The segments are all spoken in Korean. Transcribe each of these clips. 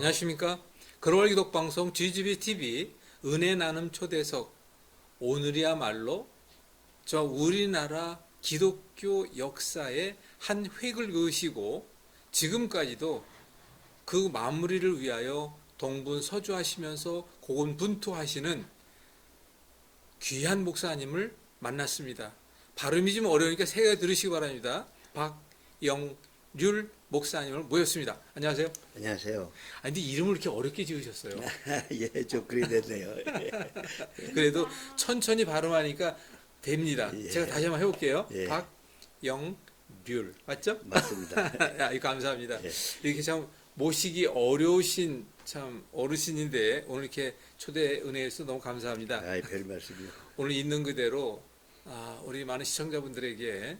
안녕하십니까? 글로벌 기독 방송 GGB TV 은혜 나눔 초대석. 오늘이야말로 저 우리나라 기독교 역사의 한 획을 그으시고 지금까지도 그 마무리를 위하여 동분서주하시면서 고군분투하시는 귀한 목사님을 만났습니다. 발음이 좀 어려우니까 새겨 들으시기 바랍니다. 박영률 목사님을 모였습니다. 안녕하세요. 안녕하세요. 아니, 근데 이름을 이렇게 어렵게 지으셨어요. 예, 좀 그리 됐네요. 그래도 천천히 발음하니까 됩니다. 예. 제가 다시 한번 해볼게요. 예. 박영률 맞죠? 맞습니다. 야, 이거 감사합니다. 예. 이렇게 참 모시기 어려우신 참 어르신인데 오늘 이렇게 초대 은혜해서 너무 감사합니다. 아이, 별 말씀이요. 오늘 있는 그대로 우리 많은 시청자분들에게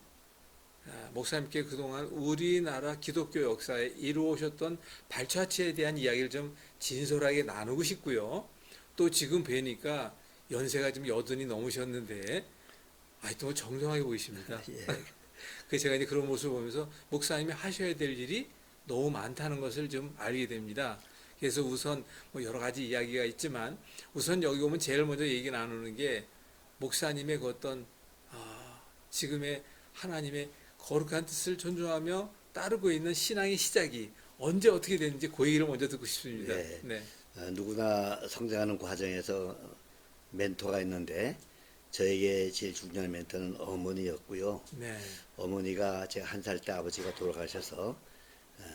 목사님께 그동안 우리나라 기독교 역사에 이루어오셨던 발자취에 대한 이야기를 좀 진솔하게 나누고 싶고요. 또 지금 뵈니까 연세가 좀 80이 넘으셨는데 또 정정하게 보이십니다. 예. 그래서 제가 이제 그런 모습을 보면서 목사님이 하셔야 될 일이 너무 많다는 것을 좀 알게 됩니다. 그래서 우선 뭐 여러 가지 이야기가 있지만 우선 여기 오면 제일 먼저 얘기 나누는 게 목사님의 그 어떤 지금의 하나님의 거룩한 뜻을 존중하며 따르고 있는 신앙의 시작이 언제 어떻게 됐는지 그 얘기를 먼저 듣고 싶습니다. 예. 네. 누구나 성장하는 과정에서 멘토가 있는데 저에게 제일 중요한 멘토는 어머니였고요. 네. 어머니가 제가 1살 때 아버지가 돌아가셔서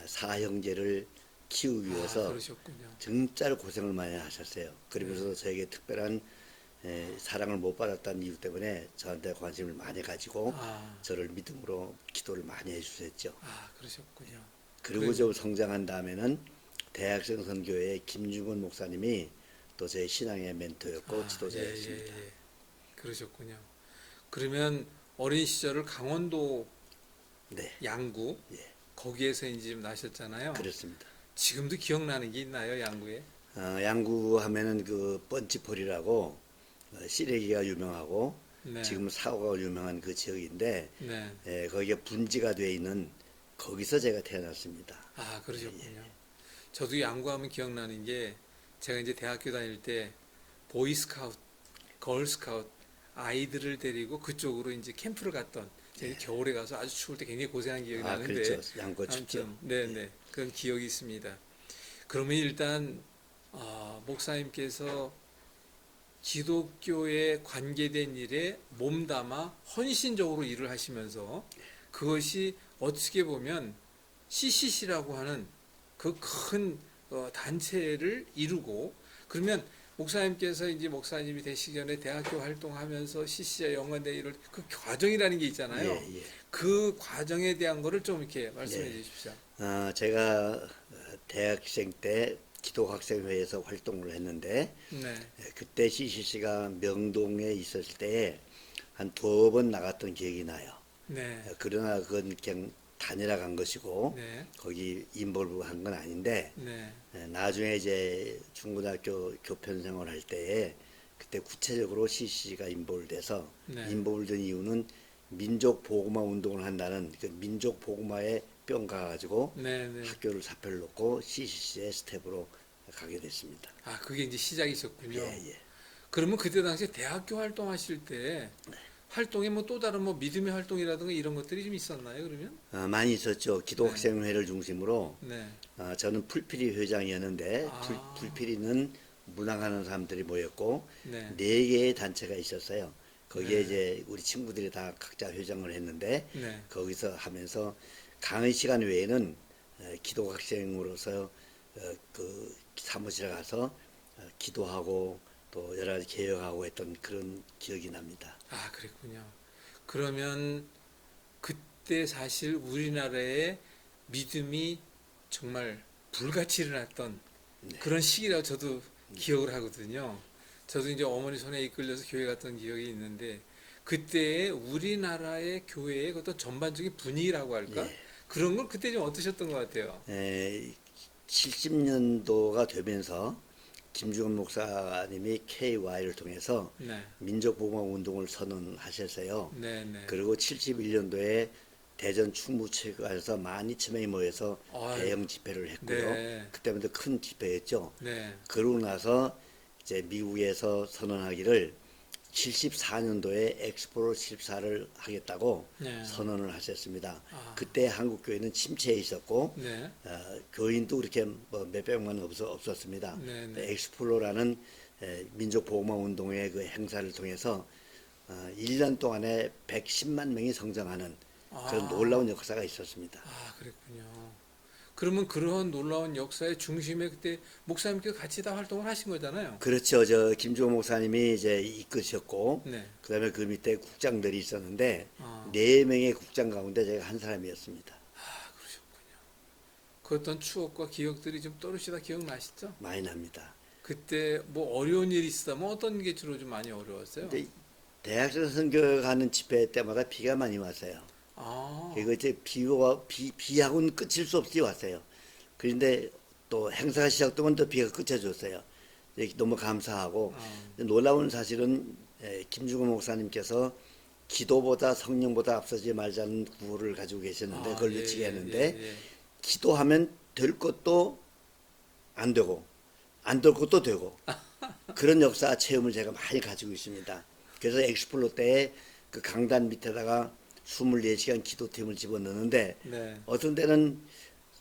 사형제를 키우기 위해서 그러셨군요. 진짜로 고생을 많이 하셨어요. 그러면서 저에게 특별한 사랑을 못 받았다는 이유 때문에 저한테 관심을 많이 가지고 저를 믿음으로 기도를 많이 해주셨죠. 그러셨군요. 그리고 좀 성장한 다음에는 대학생 선교회 김중건 목사님이 또 제 신앙의 멘토였고 지도자였습니다. 예. 그러셨군요. 그러면 어린 시절을 강원도 네, 양구 예, 거기에서 이제 좀 나셨잖아요. 그렇습니다. 지금도 기억나는 게 있나요, 양구에? 양구 하면은 그 뻔치폴이라고 시래기가 유명하고 네. 지금 사과가 유명한 그 지역인데 네. 거기에 분지가 되어 있는 거기서 제가 태어났습니다. 그러셨군요. 저도 양구하면 기억나는 게 제가 이제 대학교 다닐 때 보이스카우트, 걸스카우트 아이들을 데리고 그쪽으로 이제 캠프를 갔던 제가 겨울에 가서 아주 추울 때 굉장히 고생한 기억이 나는데 그렇죠. 양구 춥죠. 네네 그런 기억이 있습니다. 그러면 일단 목사님께서 기독교에 관계된 일에 몸담아 헌신적으로 일을 하시면서 그것이 어떻게 보면 CCC라고 하는 그 큰 단체를 이루고 그러면 목사님께서 이제 목사님이 되시기 전에 대학교 활동하면서 CCC와 연관된 일을 그 과정이라는 게 있잖아요. 예. 그 과정에 대한 거를 좀 이렇게 말씀해 주십시오. 제가 대학생 때 기독학생회에서 활동을 했는데 네. 그때 CCC가 명동에 있었을 때 한 2번 나갔던 기억이 나요. 네. 그러나 그건 그냥 다니라 간 것이고 네. 거기 인볼브 한 건 아닌데 네. 나중에 이제 중고등학교 교편 생활할 때에 그때 구체적으로 CCC가 인볼돼서 네. 인볼된 이유는 민족 보고마 운동을 한다는 그 민족 보고마에 뿅 가가지고 네. 학교를 사표를 놓고 CCC의 스텝으로 가게 됐습니다. 그게 이제 시작이셨군요. 예. 그러면 그때 당시에 대학교 활동하실 때 활동에 뭐 또 다른 뭐 믿음의 활동이라든가 이런 것들이 좀 있었나요, 그러면? 많이 있었죠. 기독학생회를 중심으로 네. 저는 풀피리 회장이었는데 풀피리는 문항하는 사람들이 모였고 네. 4개의 단체가 있었어요. 거기에 네. 이제 우리 친구들이 다 각자 회장을 했는데 네. 거기서 하면서 강의 시간 외에는 기독학생으로서 그 사무실에 가서 기도하고 또 여러 가지 개혁하고 했던 그런 기억이 납니다. 그랬군요. 그러면 그때 사실 우리나라의 믿음이 정말 불같이 일어났던 그런 시기라고 저도 기억을 하거든요. 저도 이제 어머니 손에 이끌려서 교회 갔던 기억이 있는데 그때의 우리나라의 교회의 어떤 전반적인 분위기라고 할까? 그런 건 그때 좀 어떠셨던 것 같아요? 70년도가 되면서 김중건 목사님이 KY를 통해서 네. 민족보호막 운동을 선언하셨어요. 네. 그리고 71년도에 대전 충무체육관에서 12,000명이 모여서 아유. 대형 집회를 했고요. 네. 그때부터 큰 집회였죠. 네. 그러고 나서 이제 미국에서 선언하기를 74년도에 엑스포 74를 하겠다고 네. 선언을 하셨습니다. 아. 그때 한국 교회는 침체에 있었고 네. 교인도 그렇게 뭐 몇백만 없었습니다. 네, 네. 엑스플로라는 민족보호마 운동의 그 행사를 통해서 1년 동안에 110만 명이 성장하는 그런 아. 놀라운 역사가 있었습니다. 아, 그랬군요. 그러면 그런 놀라운 역사의 중심에 그때 목사님께서 같이 다 활동을 하신 거잖아요. 그렇죠. 저 김주호 목사님이 이제 이끄셨고, 네. 그다음에 그 밑에 국장들이 있었는데 아. 4명의 국장 가운데 제가 한 사람이었습니다. 아, 그러셨군요. 그 어떤 추억과 기억들이 좀 또렷이 다 기억나시죠? 많이 납니다. 그때 뭐 어려운 일이 있었다면 어떤 게 주로 좀 많이 어려웠어요? 근데 대학생 선교 가는 집회 때마다 비가 많이 왔어요. 아. 그리고 이제 비하고는 끝일 수 없이 왔어요. 그런데 또 행사가 시작되면 또 비가 그쳐줬어요. 너무 감사하고 놀라운 사실은 김중호 목사님께서 기도보다 성령보다 앞서지 말자는 구호를 가지고 계셨는데 아, 그걸 예, 외치게 예, 했는데 예, 예. 기도하면 될 것도 안 되고 안 될 것도 되고 그런 역사 체험을 제가 많이 가지고 있습니다. 그래서 엑스플로 때에 그 강단 밑에다가 24시간 기도팀을 집어넣는데 네. 어떤 때는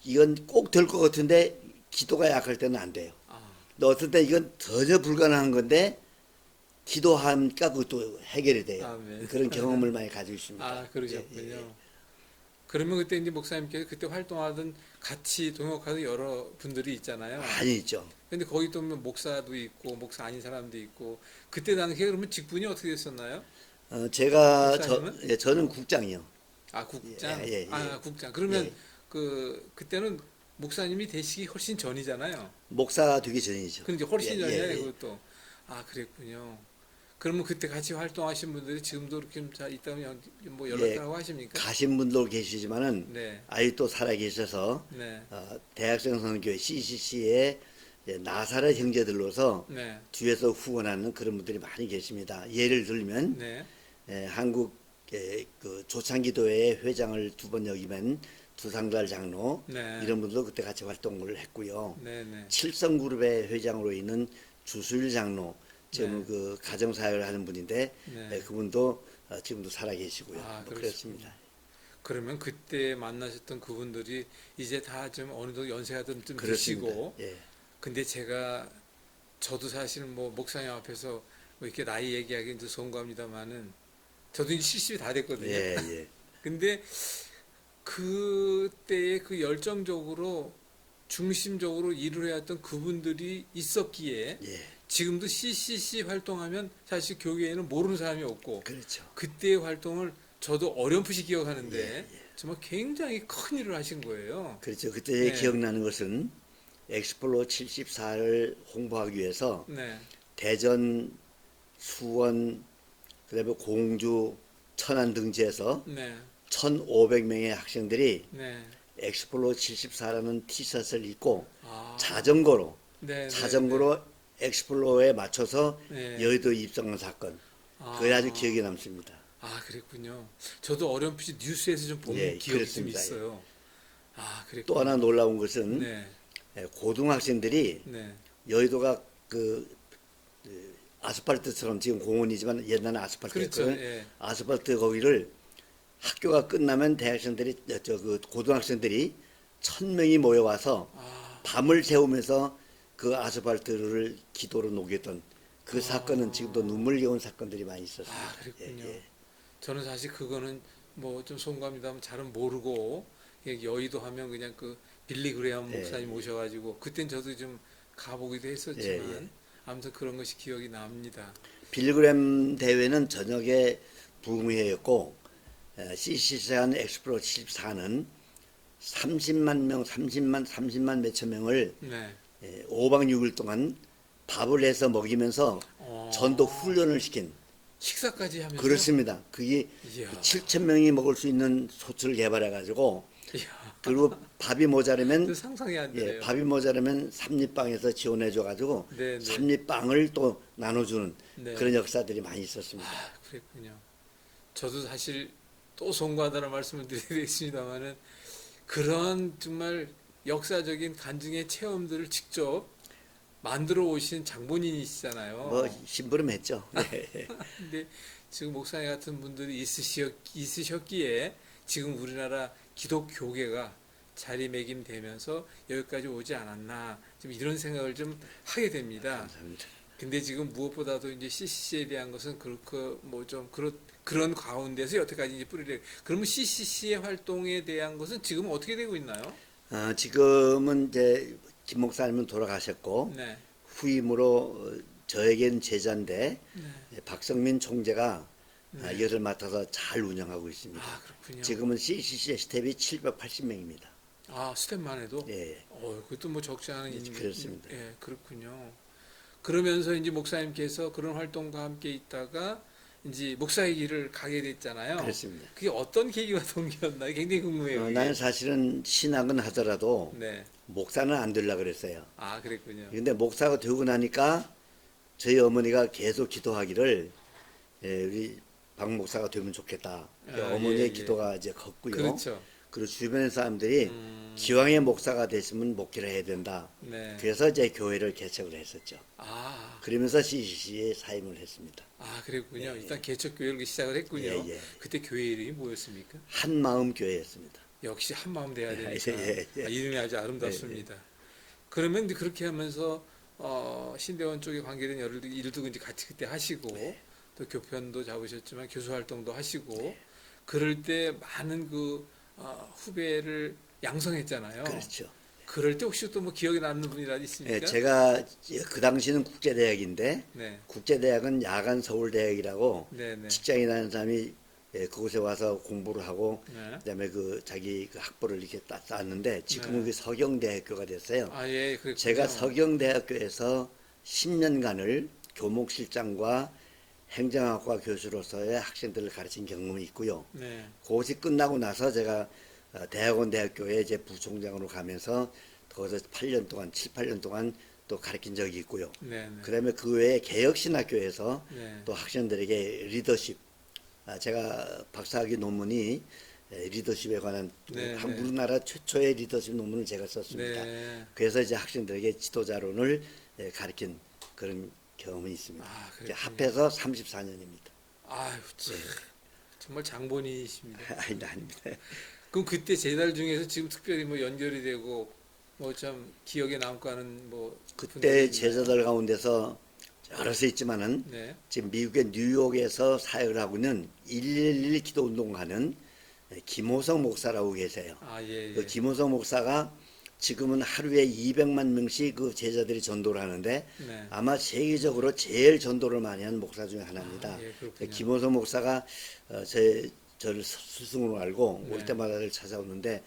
이건 꼭 될 것 같은데 기도가 약할 때는 안 돼요. 아. 근데 어떤 때 이건 전혀 불가능한 건데 기도하니까 그것도 해결이 돼요. 아멘. 그런 경험을 많이 가지고 있습니다. 아, 그러셨군요. 예, 예. 그러면 그때 이제 목사님께서 그때 활동하던 같이 동역하던 여러 분들이 있잖아요. 많이 있죠. 근데 거기 또 목사도 있고 목사 아닌 사람도 있고 그때 당시에 그러면 직분이 어떻게 됐었나요? 제가 목사님은? 저는 국장이요. 아, 국장. 예, 예, 예. 아, 국장. 그러면 예. 그때는 목사님이 되시기 훨씬 전이잖아요. 목사 되기 전이죠. 근데 훨씬 예, 예, 전이잖아요, 예. 그것도. 아, 그랬군요. 그러면 그때 같이 활동하신 분들이 지금도 이렇게 있다면 뭐 연락하고 하십니까? 가신 분도 계시지만은 네. 아직 또 살아 계셔서 네. 대학생 선교회 CCC의 나사렛 형제들로서 네. 뒤에서 후원하는 그런 분들이 많이 계십니다. 예를 들면 네. 한국 그 조창기도회 회장을 2번 역임한 두상달 장로 네. 이런 분도 그때 같이 활동을 했고요. 네, 네. 칠성그룹의 회장으로 있는 주수일 장로 지금 네. 그 가정사역을 하는 분인데 네. 그분도 지금도 살아 계시고요. 아, 뭐 그렇습니다. 그러면 그때 만나셨던 그분들이 이제 다 좀 어느덧 연세가 좀 그렇습니다. 드시고 예. 근데 저도 사실 뭐 목사님 앞에서 뭐 이렇게 나이 얘기하기는 좀 송구합니다만은 저도 이제 70이 다 됐거든요. 예, 예. 근데 그때의 그 열정적으로 중심적으로 일을 해왔던 그분들이 있었기에 예. 지금도 CCC 활동하면 사실 교계에는 모르는 사람이 없고 그렇죠. 그때의 활동을 저도 어렴풋이 기억하는데 예, 정말 굉장히 큰 일을 하신 거예요. 그렇죠. 그때 네. 기억나는 것은 엑스플로 74를 홍보하기 위해서 네, 대전, 수원, 그다음에 공주, 천안 등지에서 네, 1,500명의 학생들이 네. 엑스플로 74라는 티셔츠를 입고 아, 자전거로 네, 엑스플로에 맞춰서 네. 여의도 입성한 사건. 그게 아주 기억에 남습니다. 아, 그랬군요. 저도 어렴풋이 뉴스에서 좀 본 예, 기억이 그렇습니다. 좀 있어요. 아, 그랬군요. 또 하나 놀라운 것은 네, 고등학생들이 네. 여의도가 그 아스팔트처럼 지금 공원이지만 옛날에 아스팔트였거든요. 그렇죠. 예. 아스팔트 거기를 학교가 끝나면 대학생들이 그 고등학생들이 1,000명이 모여와서 아, 밤을 새우면서 그 아스팔트를 기도로 녹였던 그 사건은 지금도 눈물겨운 사건들이 많이 있었습니다. 아, 그랬군요. 예, 예. 저는 사실 그거는 뭐 좀 송구합니다만 잘은 모르고 그냥 여의도 하면 그냥 그 빌리 그레엄 예, 목사님 오셔가지고 그땐 저도 좀 가보기도 했었지만 예, 예. 아무튼 그런 것이 기억이 납니다. 빌그램 대회는 저녁에 부흥회였고 CCC한 엑스프로 74는 30만 몇천 명을 네. 5박 6일 동안 밥을 해서 먹이면서 전도 훈련을 시킨 식사까지 하면서 그렇습니다. 그게 이야. 7천 명이 먹을 수 있는 소스를 개발해 가지고 이야, 그리고 밥이 모자라면 또 상상이 안 되네요. 밥이 모자라면 삼립방에서 지원해 줘 가지고 네, 네. 삼립방을 또 나눠주는 네. 그런 역사들이 많이 있었습니다. 아, 그랬군요. 저도 사실 또 송구하다는 말씀을 드려야 되겠습니다만은 그런 정말 역사적인 간증의 체험들을 직접 만들어 오신 장본인이시잖아요. 뭐 심부름했죠. 네. 근데 지금 목사님 같은 분들이 있으셨기에 지금 우리나라 기독교계가 자리매김되면서 여기까지 오지 않았나 좀 이런 생각을 좀 하게 됩니다. 감사합니다. 근데 지금 무엇보다도 이제 CCC에 대한 것은 그렇고 뭐 좀 그런 가운데서 여태까지 이제 뿌리를 그러면 CCC의 활동에 대한 것은 지금 어떻게 되고 있나요? 지금은 이제 김 목사님은 돌아가셨고 네. 후임으로 저에겐 제자인데 네. 박성민 총재가 네. 열을 맡아서 잘 운영하고 있습니다. 아, 그렇군요. 지금은 CCC 스텝이 780명입니다. 아, 스텝만 해도? 예, 그것도 뭐 적지 않은 그렇습니다. 예, 그렇군요. 그러면서 이제 목사님께서 그런 활동과 함께 있다가 이제 목사의 길을 가게 됐잖아요. 그렇습니다. 그게 어떤 계기와 동기였나요? 굉장히 궁금해요. 그게. 나는 사실은 신학은 하더라도 네. 목사는 안 되려고 그랬어요. 아, 그랬군요. 근데 목사가 되고 나니까 저희 어머니가 계속 기도하기를 우리 박 목사가 되면 좋겠다. 어머니의 예. 기도가 이제 컸고요. 그렇죠. 그리고 주변의 사람들이 기왕의 목사가 됐으면 목회를 해야 된다. 네. 그래서 이제 교회를 개척을 했었죠. 아, 그러면서 CCC에 사임을 했습니다. 그랬군요. 일단 개척교회를 시작을 했군요. 예, 예. 그때 교회 이름이 뭐였습니까? 한마음 교회였습니다. 역시 한 마음 돼야 되니까 예, 예. 이름이 아주 아름답습니다. 그러면 이제 그렇게 하면서 신대원 쪽에 관계된 여러 일도 이제 같이 그때 하시고 또 교편도 잡으셨지만 교수 활동도 하시고 그럴 때 많은 그 후배를 양성했잖아요. 그렇죠. 그럴 때 혹시 또 뭐 기억에 남는 분이라도 있습니까? 예, 제가 그 당시는 국제대학인데 네, 국제대학은 야간 서울대학이라고 네, 네, 직장인 하는 사람이 그곳에 와서 공부를 하고 네. 그다음에 그 자기 그 학벌을 이렇게 쌓았는데 지금은 네. 그 서경대학교가 됐어요. 아, 예, 그랬군요. 제가 서경대학교에서 10년간을 교목실장과 행정학과 교수로서의 학생들을 가르친 경험이 있고요. 네, 그것이 끝나고 나서 제가 대학원 대학교에 이제 부총장으로 가면서 거기서 8년 동안 7, 8년 동안 또 가르친 적이 있고요. 네, 네, 그다음에 그 외에 개혁신학교에서 네. 또 학생들에게 리더십 제가 박사학위 논문이 리더십에 관한 네, 네. 우리나라 최초의 리더십 논문을 제가 썼습니다. 네. 그래서 이제 학생들에게 지도자론을 가르친 그런 경험이 있습니다. 아, 이제 그랬군요. 합해서 34년입니다. 아유, 참, 정말 장본인이십니다. 아닙니다. 그럼 그때 제달 중에서 지금 특별히 뭐 연결이 되고 뭐 참 기억에 남고 하는 뭐 그때 분들이 있나요? 제자들 가운데서 여럿이 있지만은 네, 지금 미국의 뉴욕에서 사역을 하고 있는 111 기도 운동하는 김호성 목사라고 계세요. 아, 예, 그 예. 김호성 목사가 지금은 하루에 200만 명씩 그 제자들이 전도를 하는데 네. 아마 세계적으로 제일 전도를 많이 한 목사 중에 하나입니다. 아, 예, 그렇군요. 김호성 목사가 저를 스승으로 알고 네. 올 때마다를 찾아오는데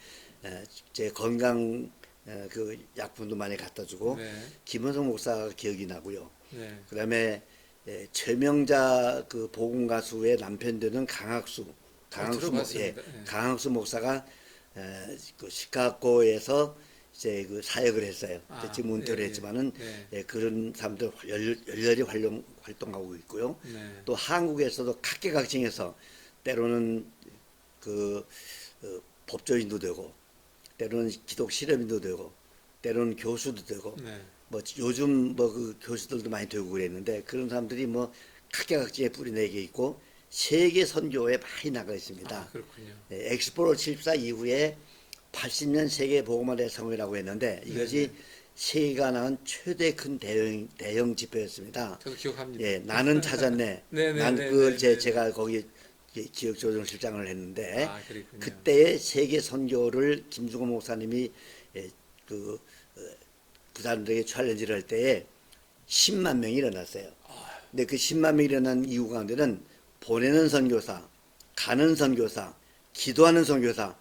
제 건강 그 약품도 많이 갖다 주고 네, 김호성 목사가 기억이 나고요. 네. 그다음에 최명자 그 복음 가수의 남편 되는 강학수 들어봤습니다. 예. 강학수 목사가 그 시카고에서 이제 그 사역을 했어요. 아, 지금 은퇴를 예, 예. 했지만은 네. 그런 사람들 열렬히 활동하고 있고요. 네. 또 한국에서도 각계각층에서 때로는 법조인도 되고 때로는 기독 실험인도 되고 때로는 교수도 되고 네. 뭐 요즘 뭐 그 교수들도 많이 되고 그랬는데 그런 사람들이 뭐 각계각층에 뿌리 내게 있고 세계 선교에 많이 나가 있습니다. 아, 그렇군요. 엑스포로 74 이후에 80년 세계 복음화 대성회라고 했는데 이것이 네네. 세계가 낳은 최대 큰 대형 집회였습니다. 저도 기억합니다. 예, 나는 찾았네. 네네네네. 난 그걸 제가 거기 기획조정실장을 했는데 아, 그랬군요. 그때의 세계 선교를 김중호 목사님이 부사람들에게 챌린지를 할 때에 10만 명이 일어났어요. 근데 그 10만 명이 일어난 이유 가운데는 보내는 선교사, 가는 선교사, 기도하는 선교사,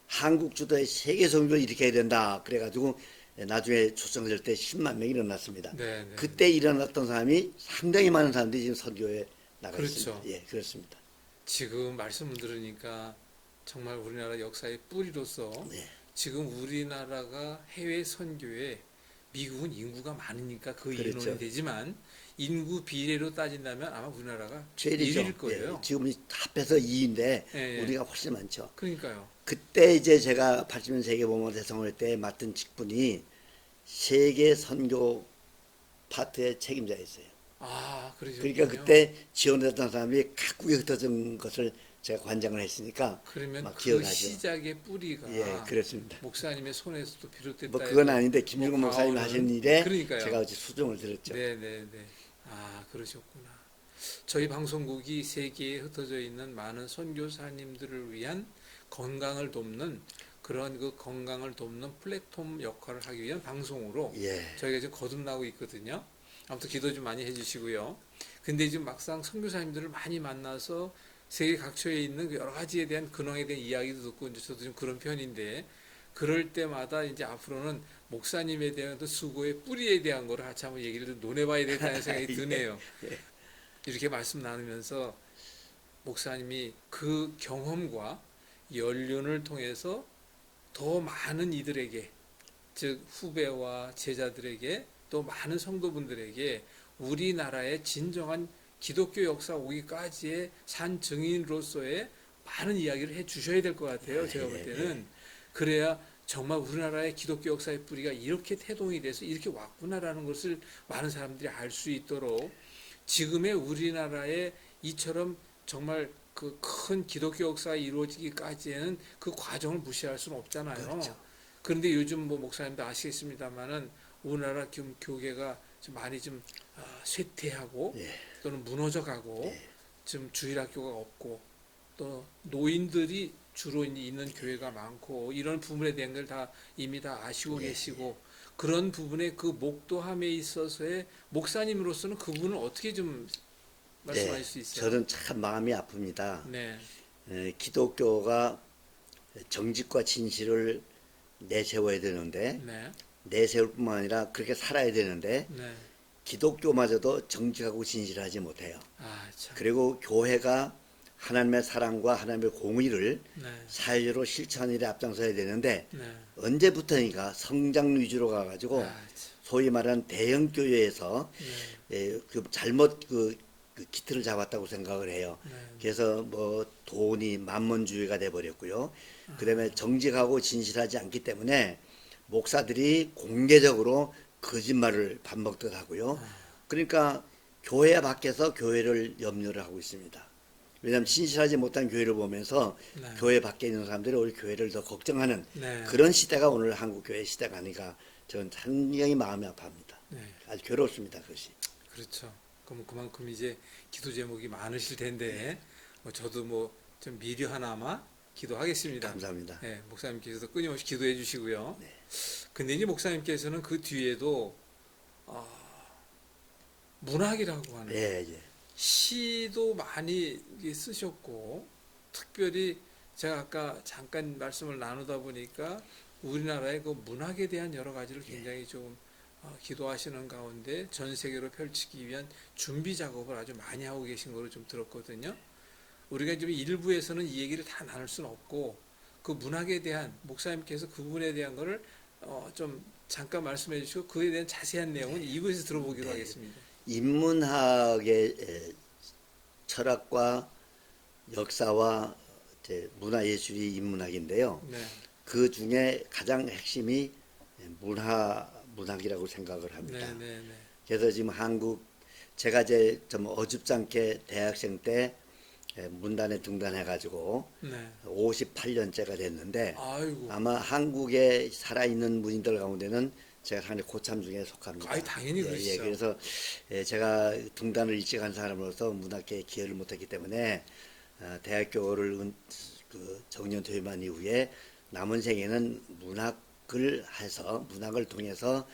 한국 주도의 세계 선교를 일으켜야 된다. 그래가지고 나중에 초청될 때 10만 명이 일어났습니다. 네, 네. 그때 일어났던 사람이 상당히 많은 사람들이 지금 선교에 나가 그렇죠. 있습니다. 예, 그렇습니다. 지금 말씀을 들으니까 정말 우리나라 역사의 뿌리로서 네. 지금 우리나라가 해외 선교에 미국은 인구가 많으니까 그 그렇죠. 인원이 되지만 인구 비례로 따진다면 아마 우리나라가 최일이죠. 1위일 거예요. 지금 합해서 2위인데 예, 예. 우리가 훨씬 많죠. 그러니까요. 그때 이제 제가 80년 세계보건 대성을 때 맡은 직분이 세계 선교 파트의 책임자였어요. 아, 그러죠. 그러니까 그때 지원했던 사람이 각국에 흩어진 것을 제가 관장을 했으니까 그러면 막 그 기억하죠. 시작의 뿌리가 예, 그렇습니다. 목사님의 손에서도 비롯됐다. 뭐 그건 해도 아닌데 김일곤 뭐 목사님 과언은- 하신 일에 그러니까요. 제가 어제 수종을 들었죠. 네네네. 아, 그러셨구나. 저희 방송국이 세계에 흩어져 있는 많은 선교사님들을 위한 건강을 돕는 그런 그 건강을 돕는 플랫폼 역할을 하기 위한 방송으로 예, 저희가 지금 거듭나고 있거든요. 아무튼 기도 좀 많이 해주시고요. 근데 지금 막상 선교사님들을 많이 만나서 세계 각처에 있는 그 여러 가지에 대한 근황에 대한 이야기도 듣고 이제 저도 좀 그런 편인데 그럴 때마다 이제 앞으로는 목사님에 대한 그 수고의 뿌리에 대한 거를 같이 한번 얘기를 좀 논해봐야 되겠다는 생각이 드네요. 예. 이렇게 말씀 나누면서 목사님이 그 경험과 연륜을 통해서 더 많은 이들에게 즉 후배와 제자들에게 또 많은 성도분들에게 우리나라의 진정한 기독교 역사 오기까지의 산 증인으로서의 많은 이야기를 해 주셔야 될 것 같아요. 제가 볼 때는. 그래야 정말 우리나라의 기독교 역사의 뿌리가 이렇게 태동이 돼서 이렇게 왔구나라는 것을 많은 사람들이 알 수 있도록 지금의 우리나라의 이처럼 정말 그 큰 기독교 역사가 이루어지기까지에는 그 과정을 무시할 수는 없잖아요. 그렇죠. 그런데 요즘 뭐 목사님도 아시겠습니다만은 우리나라 지금 교계가 좀 많이 좀 쇠퇴하고 예. 또는 무너져가고 예. 지금 주일학교가 없고 또 노인들이 주로 있는 교회가 많고 이런 부분에 대한 걸 다 이미 다 아시고 예. 계시고 그런 부분의 그 목도함에 있어서의 목사님으로서는 그 부분을 어떻게 좀 말씀하실 수 있어요? 저는 참 마음이 아픕니다. 네, 기독교가 정직과 진실을 내세워야 되는데 네, 내세울 뿐만 아니라 그렇게 살아야 되는데 네. 기독교마저도 정직하고 진실하지 못해요. 아, 참. 그리고 교회가 하나님의 사랑과 하나님의 공의를 네, 사회적으로 실천하는 일에 앞장서야 되는데 네. 언제부터인가 성장 위주로 가가지고 아, 참. 소위 말하는 대형 교회에서 네, 그 잘못 그 기틀을 잡았다고 생각을 해요. 네. 그래서 뭐 돈이 만문주의가 돼버렸고요. 그다음에 정직하고 진실하지 않기 때문에 목사들이 공개적으로 거짓말을 반복들 하고요. 그러니까 교회 밖에서 교회를 염려를 하고 있습니다. 왜냐하면 진실하지 못한 교회를 보면서 네. 교회 밖에 있는 사람들이 우리 교회를 더 걱정하는 네. 그런 시대가 오늘 한국 교회 시대가 아닌가 저는 상당히 마음이 아파합니다. 네. 아주 괴롭습니다. 그것이. 그렇죠. 그럼 그만큼 이제 기도 제목이 많으실 텐데 뭐 저도 뭐 좀 미리 하나마 기도하겠습니다. 감사합니다. 네, 목사님께서도 끊임없이 기도해 주시고요. 네. 근데 이제 목사님께서는 그 뒤에도 문학이라고 하는 예, 예. 시도 많이 쓰셨고 특별히 제가 아까 잠깐 말씀을 나누다 보니까 우리나라의 그 문학에 대한 여러 가지를 굉장히 좀 기도하시는 가운데 전 세계로 펼치기 위한 준비 작업을 아주 많이 하고 계신 거로 좀 들었거든요. 우리가 지금 일부에서는 이 얘기를 다 나눌 수는 없고 그 문학에 대한 목사님께서 그 부분에 대한 거를 좀 잠깐 말씀해 주시고 그에 대한 자세한 내용은 2부에서 들어보기로 하겠습니다. 인문학의 철학과 역사와 이제 문화예술이 인문학인데요. 네, 그 중에 가장 핵심이 문학이라고 생각을 네, 합니다. 네, 네. 그래서 지금 제가 이제 좀 어줍잖게 대학생 때 문단에 등단해가지고 네. 58년째가 됐는데 아이고, 아마 한국에 살아있는 문인들 가운데는 제가 상당히 고참 중에 속합니다. 아이, 당연히 그러시죠. 그래서 제가 등단을 일찍 한 사람으로서 문학계에 기여를 못했기 때문에 대학교를 정년 퇴임한 이후에 남은 생에는 문학을 통해서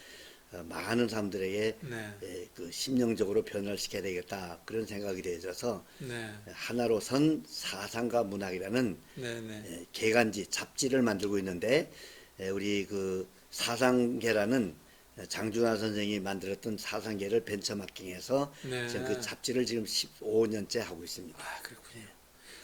많은 사람들에게 네, 그 심령적으로 변화를 시켜야 되겠다 그런 생각이 되어져서 네, 하나로 선 사상과 문학이라는 네, 네. 개간지 잡지를 만들고 있는데 우리 그 사상계라는 장준하 선생이 만들었던 사상계를 벤처마킹해서 네. 지금 그 잡지를 지금 15년째 하고 있습니다. 아, 그렇군요.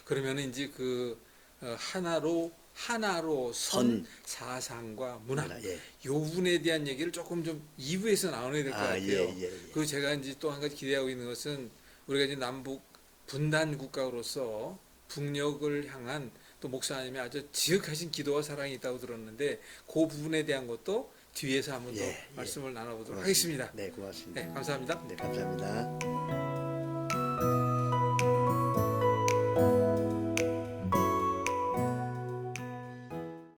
그러면 이제 그 하나로 하나로 선 사상과 문화 예. 요 부분에 대한 얘기를 조금 좀 2부에서 나눠야 될 것 같아요. 예. 그리고 제가 이제 또 한 가지 기대하고 있는 것은 우리가 이제 남북 분단 국가로서 북녘을 향한 또 목사님의 아주 지극하신 기도와 사랑이 있다고 들었는데 그 부분에 대한 것도 뒤에서 한번 더 예. 말씀을 나눠보도록 고맙습니다. 하겠습니다. 네, 고맙습니다. 네, 감사합니다. 네, 감사합니다.